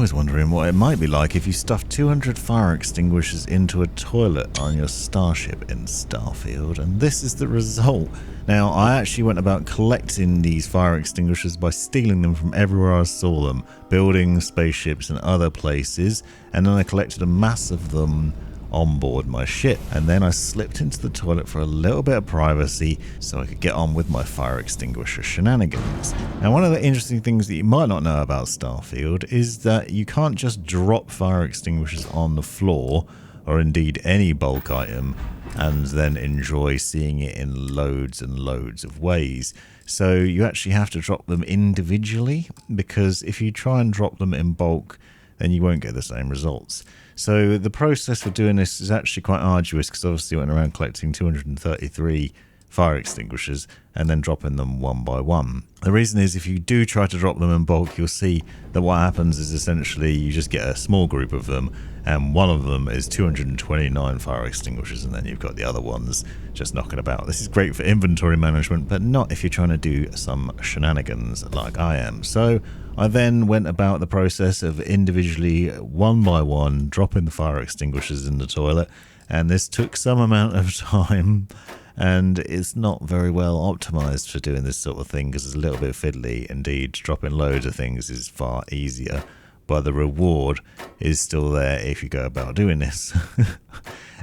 was wondering what it might be like if you stuffed 200 fire extinguishers into a toilet on your starship in Starfield, and this is the result. Now, I actually went about collecting these fire extinguishers by stealing them from everywhere I saw them, buildings, spaceships and other places, and then I collected a mass of them on board my ship, and then I slipped into the toilet for a little bit of privacy so I could get on with my fire extinguisher shenanigans. Now, one of the interesting things that you might not know about Starfield is that you can't just drop fire extinguishers on the floor, or indeed any bulk item, and then enjoy seeing it in loads and loads of ways. So you actually have to drop them individually, because if you try and drop them in bulk, then you won't get the same results. So the process for doing this is actually quite arduous, because obviously I went around collecting 233 fire extinguishers and then dropping them one by one. The reason is, if you do try to drop them in bulk, you'll see that what happens is essentially you just get a small group of them, and one of them is 229 fire extinguishers, and then you've got the other ones just knocking about. This is great for inventory management, but not if you're trying to do some shenanigans like I am. So I then went about the process of individually, one by one, dropping the fire extinguishers in the toilet, and this took some amount of time, and it's not very well optimized for doing this sort of thing because it's a little bit fiddly. Indeed, dropping loads of things is far easier, but the reward is still there if you go about doing this.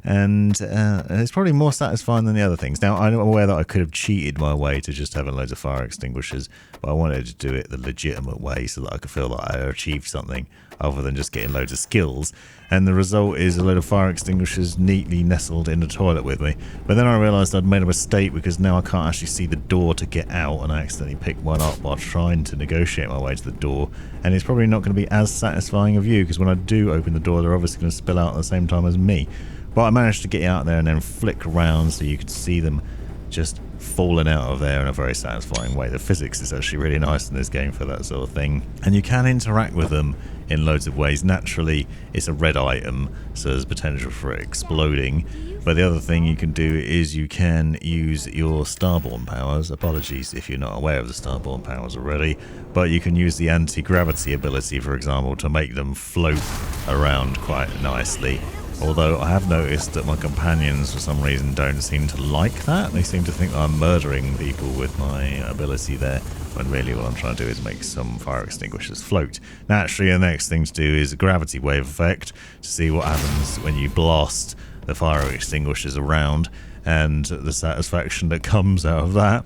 And it's probably more satisfying than the other things. Now, I'm aware that I could have cheated my way to just having loads of fire extinguishers, but I wanted to do it the legitimate way so that I could feel that I achieved something other than just getting loads of skills. And the result is a load of fire extinguishers neatly nestled in the toilet with me. But then I realised I'd made a mistake, because now I can't actually see the door to get out, and I accidentally picked one up while trying to negotiate my way to the door. And it's probably not going to be as satisfying a view, because when I do open the door, they're obviously going to spill out at the same time as me. But I managed to get out there and then flick around so you could see them just falling out of there in a very satisfying way. The physics is actually really nice in this game for that sort of thing. And you can interact with them in loads of ways. Naturally, it's a red item, so there's potential for it exploding. But the other thing you can do is you can use your starborn powers. Apologies if you're not aware of the starborn powers already. But you can use the anti-gravity ability, for example, to make them float around quite nicely. Although I have noticed that my companions, for some reason, don't seem to like that. They seem to think that I'm murdering people with my ability there, when really what I'm trying to do is make some fire extinguishers float. Naturally, the next thing to do is a gravity wave effect, to see what happens when you blast the fire extinguishers around, and the satisfaction that comes out of that.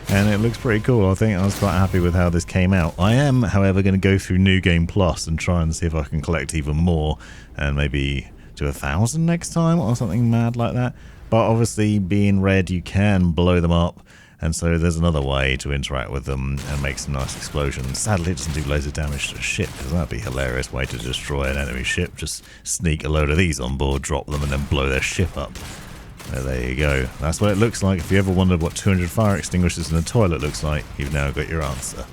And it looks pretty cool. I think I was quite happy with how this came out. I am, however, going to go through New Game Plus and try and see if I can collect even more, and maybe to 1,000 next time or something mad like that. But obviously, being red, you can blow them up, and so there's another way to interact with them and make some nice explosions. Sadly, it doesn't do loads of damage to a ship, because that'd be a hilarious way to destroy an enemy ship. Just sneak a load of these on board, drop them, and then blow their ship up. There you go. That's what it looks like. If you ever wondered what 200 fire extinguishers in a toilet looks like, you've now got your answer.